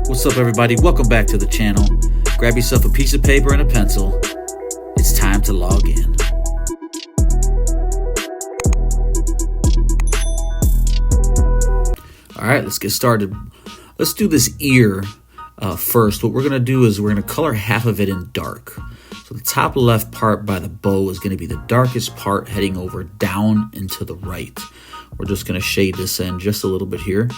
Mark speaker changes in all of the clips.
Speaker 1: What's up, everybody? Welcome back to the channel. Grab yourself a piece of paper and a pencil. It's time to log in. All right, let's get started. Let's do this ear first. What we're going to do is we're going to color half of it in dark. So the top left part by the bow is going to be the darkest part, heading over down and to the right. We're just going to shade this in just a little bit here.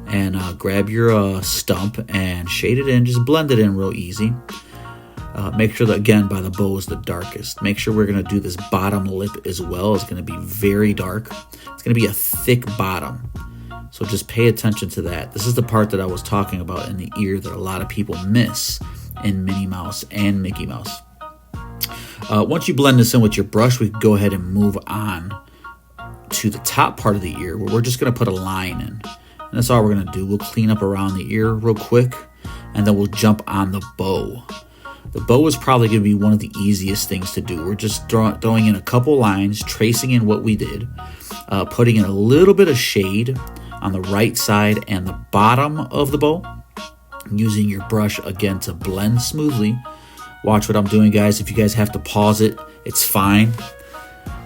Speaker 1: And grab your stump and shade it in. Just blend it in real easy. Make sure that, again, by the bow is the darkest. Make sure we're going to do this bottom lip as well. It's going to be very dark. It's going to be a thick bottom. So just pay attention to that. This is the part that I was talking about in the ear that a lot of people miss in Minnie Mouse and Mickey Mouse. Once you blend this in with your brush, we can go ahead and move on to the top part of the ear, where we're just going to put a line in. And that's all we're going to do. We'll clean up around the ear real quick, and then we'll jump on the bow. The bow is probably going to be one of the easiest things to do. We're just throwing in a couple lines, tracing in what we did, putting in a little bit of shade on the right side and the bottom of the bow, using your brush again to blend smoothly. Watch what I'm doing, guys. If you guys have to pause it, it's fine.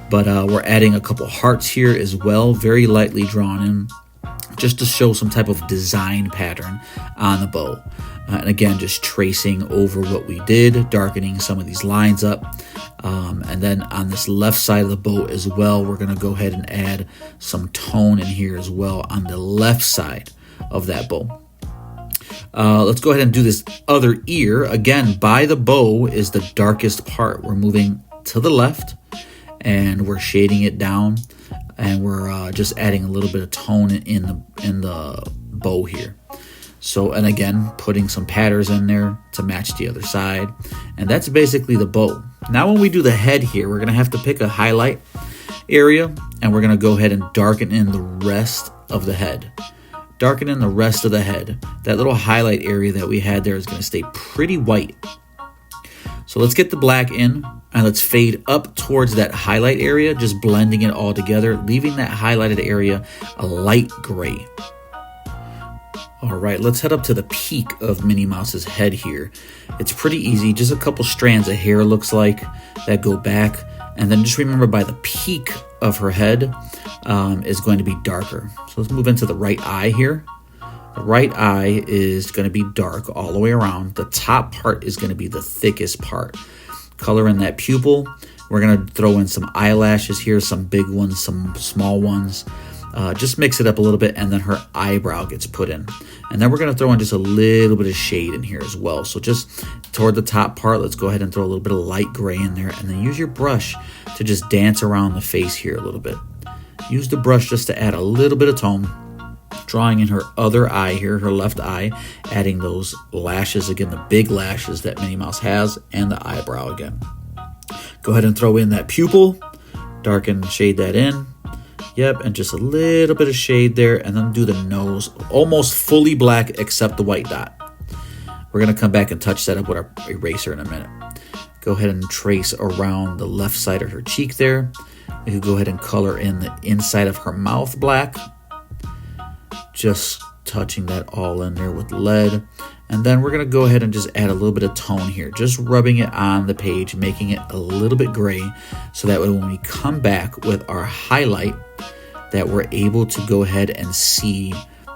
Speaker 1: But we're adding a couple hearts here as well, very lightly drawn in, just to show some type of design pattern on the bow. And again, just tracing over what we did, darkening some of these lines up. And then on this left side of the bow as well, we're going to go ahead and add some tone in here as well on the left side of that bow. Let's go ahead and do this other ear. Again, by the bow is the darkest part. We're moving to the left and we're shading it down. And we're just adding a little bit of tone in the bow here. So, and again, putting some patterns in there to match the other side. And that's basically the bow. Now when we do the head here, we're going to have to pick a highlight area, and we're going to go ahead and darken in the rest of the head. Darken in the rest of the head. That little highlight area that we had there is going to stay pretty white. So let's get the black in, and let's fade up towards that highlight area, just blending it all together, leaving that highlighted area a light gray. All right, let's head up to the peak of Minnie Mouse's head here. It's pretty easy, just a couple strands of hair looks like that go back. And then just remember, by the peak of her head is going to be darker. So let's move into the right eye here. The right eye is going to be dark all the way around. The top part is going to be the thickest part. Color in that pupil. We're going to throw in some eyelashes here, some big ones, some small ones. Just mix it up a little bit, and then her eyebrow gets put in. And then we're going to throw in just a little bit of shade in here as well. So just toward the top part, let's go ahead and throw a little bit of light gray in there, and then use your brush to just dance around the face here a little bit. Use the brush just to add a little bit of tone. Drawing in her other eye here, her left eye, adding those lashes, again, the big lashes that Minnie Mouse has, and the eyebrow again. Go ahead and throw in that pupil, darken, shade that in. Yep, and just a little bit of shade there, and then do the nose, almost fully black except the white dot. We're going to come back and touch that up with our eraser in a minute. Go ahead and trace around the left side of her cheek there. We can go ahead and color in the inside of her mouth black. Just touching that all in there with lead. And then we're going to go ahead and just add a little bit of tone here, just rubbing it on the page, making it a little bit gray, so that way when we come back with our highlight, that we're able to go ahead and see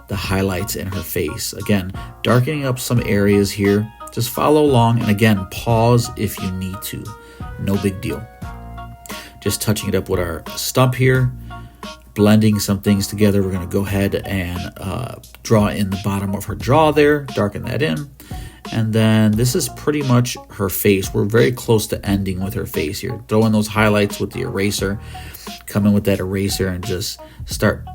Speaker 1: the highlights in her face. Again, darkening up some areas here. Just follow along, and again, pause if you need to. No big deal. Just touching it up with our stump here. Blending some things together. We're going to go ahead and draw in the bottom of her jaw there, darken that in. And then this is pretty much her face. We're very close to ending with her face here. Throw in those highlights with the eraser. Come in with that eraser and just start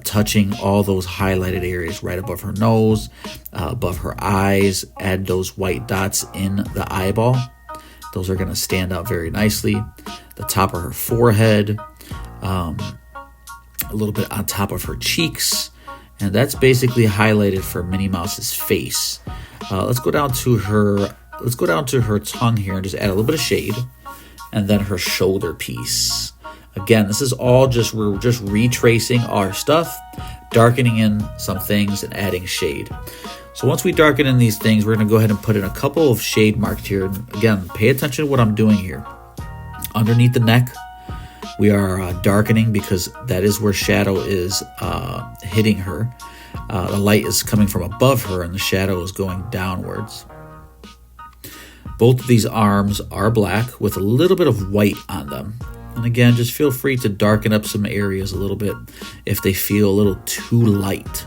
Speaker 1: touching all those highlighted areas right above her nose, above her eyes. Add those white dots in the eyeball. Those are going to stand out very nicely. The top of her forehead. A little bit on top of her cheeks, and that's basically highlighted for Minnie Mouse's face. Let's go down to her tongue here and just add a little bit of shade, and then her shoulder piece. Again, this is all we're just retracing our stuff, darkening in some things and adding shade. So once we darken in these things, we're going to go ahead and put in a couple of shade marks here. Again, pay attention to what I'm doing here. Underneath the neck, we are darkening because that is where shadow is hitting her. The light is coming from above her and the shadow is going downwards. Both of these arms are black with a little bit of white on them. And again, just feel free to darken up some areas a little bit if they feel a little too light.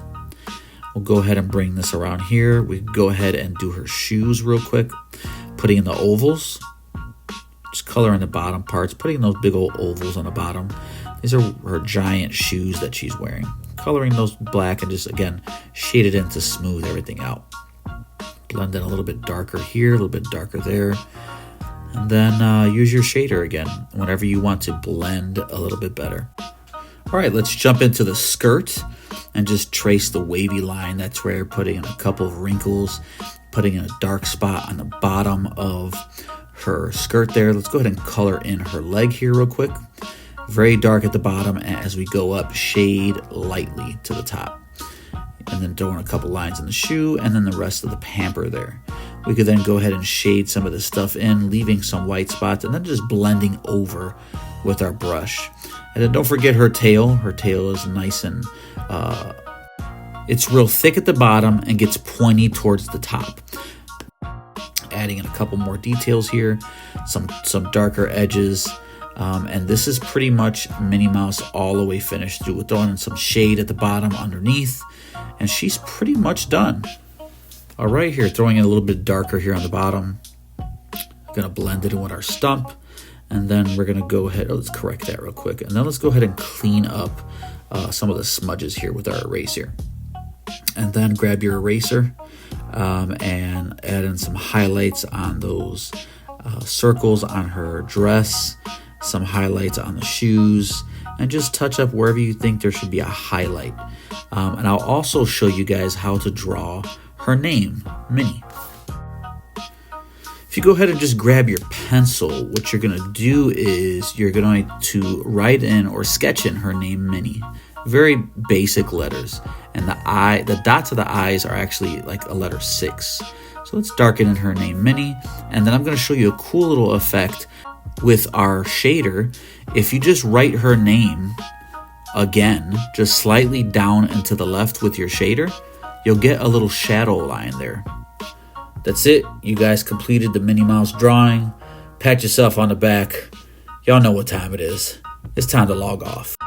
Speaker 1: We'll go ahead and bring this around here. We can go ahead and do her shoes real quick, putting in the ovals. Just coloring the bottom parts, putting those big old ovals on the bottom. These are her giant shoes that she's wearing. Coloring those black and just, again, shade it in to smooth everything out. Blend in a little bit darker here, a little bit darker there. And then use your shader again whenever you want to blend a little bit better. All right, let's jump into the skirt and just trace the wavy line. That's where you're putting in a couple of wrinkles, putting in a dark spot on the bottom of her skirt there. Let's go ahead and color in her leg here real quick. Very dark at the bottom, and as we go up, shade lightly to the top. And then throw in a couple lines in the shoe, and then the rest of the pamper there. We could then go ahead and shade some of this stuff in, leaving some white spots, and then just blending over with our brush. And then don't forget her tail. Her tail is nice and it's real thick at the bottom and gets pointy towards the top. Adding in a couple more details here, some darker edges, and this is pretty much Minnie Mouse all the way finished through. We're throwing in some shade at the bottom underneath, and she's pretty much done. All right, here, throwing in a little bit darker here on the bottom. Gonna blend it in with our stump, and then we're gonna go ahead, let's correct that real quick, and then let's go ahead and clean up some of the smudges here with our eraser. And then grab your eraser and add in some highlights on those circles on her dress, some highlights on the shoes, and just touch up wherever you think there should be a highlight. And I'll also show you guys how to draw her name, Minnie. If you go ahead and just grab your pencil, what you're going to do is you're going to write in or sketch in her name, Minnie. Very basic letters. And the dots of the eyes are actually like a letter 6. So let's darken in her name, Minnie. And then I'm going to show you a cool little effect with our shader. If you just write her name again, just slightly down and to the left with your shader, you'll get a little shadow line there. That's it. You guys completed the Minnie Mouse drawing. Pat yourself on the back. Y'all know what time it is. It's time to log off.